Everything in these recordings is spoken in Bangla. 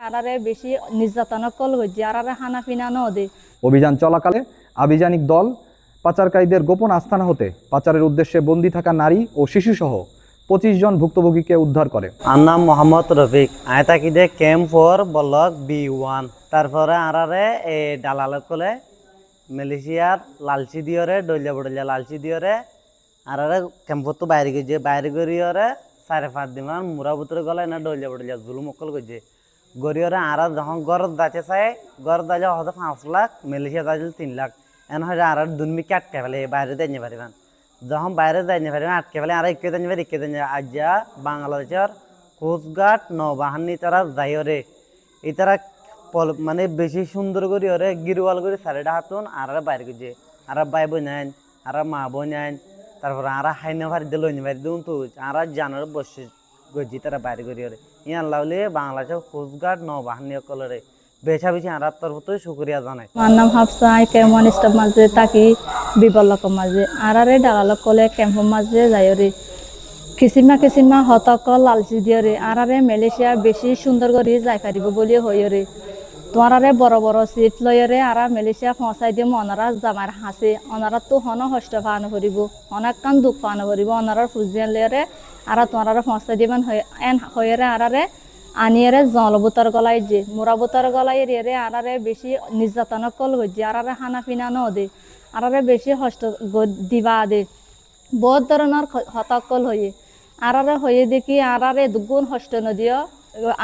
আরারে বেশি নির্যাতন কল হচ্ছে আরারে খানা পিনা ন দে। অভিযান চলাকালে আভিযানিক দল পাচারকারীদের গোপন আস্তানা হতে পাচারের উদ্দেশ্যে বন্দী থাকা নারী ও শিশুসহ 25 জন ভুক্তভোগীকে উদ্ধার করে। আর নাম মোহাম্মদ রফিক, আয় থাকি দে ক্যাম্প ফর ব্লক B1। তারপরে আরারে দালাল কলে মালয়েশিয়ার লালচি দিয়রে ডলিয়া বডলিয়া লালচি দিয়রে আরারে ক্যাম্পত তো বাইরে গেছে, বাইরে গড়িয়রে 4-5 দিন মুরা ভিতরে গলা না ডলিয়া বডলিয়া জুলুম অকল গেছে গড়িয়রে আরা যখন গড় দাচে চাই গড় দাজা হয়তো 5 লাখ, মালয়েশিয়া দাজল 3 লাখ। এন হয় আরার দুনমিকে আটকে ফেলে বাইরে যাইতে পারিবান, যখন বাইরে যাইতে পারিবান আটকে ফেলে আর ইকে যাইতে পারি ইকে যাইতে আজ যা বাংলাদেশের কোস্টগার্ড নৌবাহিনী তারা যাইরে এই তারা মানে বেশি সুন্দর করি ওরে গিরওয়াল করে সারেডা হাতুন আর বাইরে গেছে আর ভাই বোন আইন আর মা বোন আইন তারপর আর হাইনা ভারি দিল ভারি দিন তো আর জানার বসে গজি তারা বাইরে করি ওরে ইয়ান লাউলে বাংলাদেশের কোস্টগার্ড নৌবাহিনী কলরে বেছা বেশি আর তরফ তো শুক্রিয়া জানাই। আমার নাম হাফসা, কেমন স্টাফ মাঝে তাকি বিবলক মাঝে আরারে ডালালক কলে ক্যাম্প মাঝে যাইরে কিসিমা হতক লালচি দিয়রে আরারে মালয়েশিয়া বেশি সুন্দর করে যাই পারিব বলি হইরে তোমারে বড় বড় সিট লয়রে আরা মালয়েশিয়া পৌঁছাই দিয়ে অনারা জামার হাসে অনারা তো হন হষ্ট পান করিব অনেক কান দুঃখ পান করিব অনারার ফুজিয়ান লয়রে আরা তোমারা পৌঁছাই দিবেন এন হইরে আরারে আনিয়ারে জলবুতর গলাই যে মুরাবুতর গলাই রে আরারে বেশি নির্যাতন কল হচ্ছে আরারে খানা পিনা ন দে আরারে বেশি হষ্ট দিবা দে বহুত ধরনের হতকল হয়ে আরারে হয়ে দেখি আরারে দুগুণ হষ্ট নদিও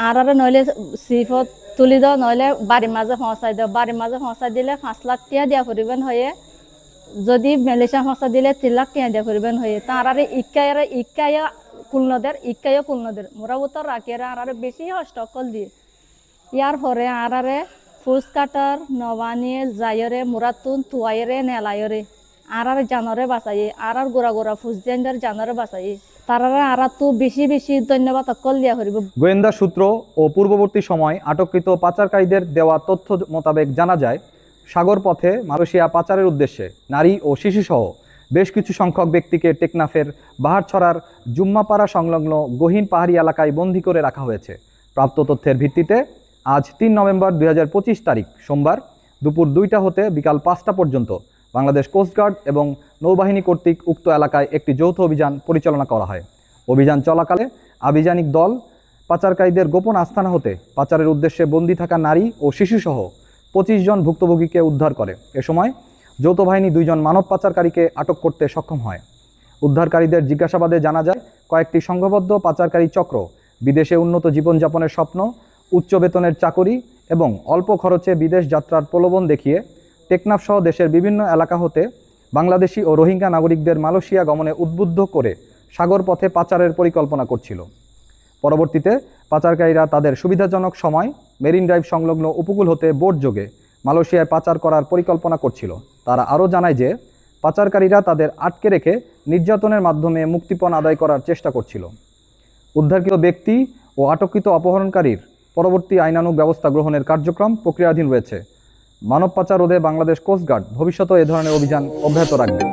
আরারে নইলে সিফত তুলি দাও নইলে বাড়ির মাঝে পৌঁছাই দাও, বাড়ির মাঝে পৌঁছাই দিলে 5 লাখ টাকা দিয়া করিবেন হয়ে যদি মালয়েশিয়া পৌঁছাই দিলে 3 লাখ টাকা দিয়া করিবেন হয়ে তা আরারে ইক্কায় কুলনদের মোরাবুতর রাখিয়ে আরারে বেশি হস্তকল দিয়ে ইয়ার পরে আরারে ফুস কাটার নবানিয়ে যাইরে মুরাতুন তুয়াইরে নেলাইরে আরারে জানরে বাঁচাইয়ে আরার গোড়া ফুসজেন্ডার জানরে বাঁচাইয়ে তারা আরা তো বেশি ধন্যবাদ অকল দিয়া করিব। গোয়েন্দা সূত্র ও পূর্ববর্তী সময় আটককৃত পাচারকারীদের দেওয়া তথ্য মোতাবেক জানা যায় সাগর পথে মালয়েশিয়া পাচারের উদ্দেশ্যে নারী ও শিশুসহ বেশ কিছু সংখ্যক ব্যক্তিকে টেকনাফের বাহারছড়ার জুম্মাপাড়া সংলগ্ন গহীন পাহাড়ি এলাকায় বন্দী করে রাখা হয়েছে। প্রাপ্ত তথ্যের ভিত্তিতে আজ 3 নভেম্বর 2025 তারিখ সোমবার দুপুর 2টা হতে বিকাল 5টা পর্যন্ত বাংলাদেশ কোস্টগার্ড এবং নৌবাহিনী কর্তৃক উক্ত এলাকায় একটি যৌথ অভিযান পরিচালনা করা হয়। অভিযান চলাকালে আভিযানিক দল পাচারকারীদের গোপন আস্তানা হতে পাচারের উদ্দেশ্যে বন্দী থাকা নারী ও শিশুসহ 25 জন ভুক্তভোগীকে উদ্ধার করে। এ সময় যৌথ বাহিনী 2 জন মানব পাচারকারীকে আটক করতে সক্ষম হয়। উদ্ধারকারীদের জিজ্ঞাসাবাদে জানা যায় কয়েকটি সংঘবদ্ধ পাচারকারী চক্র বিদেশে উন্নত জীবনযাপনের স্বপ্ন, উচ্চ বেতনের চাকরি এবং অল্প খরচে বিদেশ যাত্রার প্রলোভন দেখিয়ে টেকনাফ সহ দেশের বিভিন্ন এলাকা হতে বাংলাদেশি ও রোহিঙ্গা নাগরিকদের মালয়েশিয়া গমনে উদ্বুদ্ধ করে সাগর পথে পাচারের পরিকল্পনা করছিল। পরবর্তীতে পাচারকারীরা তাদের সুবিধাজনক সময় মেরিন ড্রাইভ সংলগ্ন উপকূল হতে বোট যোগে মালয়েশিয়ায় পাচার করার পরিকল্পনা করছিল। তারা আরও জানায় যে পাচারকারীরা তাদের আটকে রেখে নির্যাতনের মাধ্যমে মুক্তিপণ আদায় করার চেষ্টা করছিল। উদ্ধারকৃত ব্যক্তি ও আটককৃত অপহরণকারীর পরবর্তী আইনানুগ ব্যবস্থা গ্রহণের কার্যক্রম প্রক্রিয়াধীন রয়েছে। মানব পাচার রোধে বাংলাদেশ কোস্টগার্ড ভবিষ্যতেও এ ধরনের অভিযান অব্যাহত রাখবে।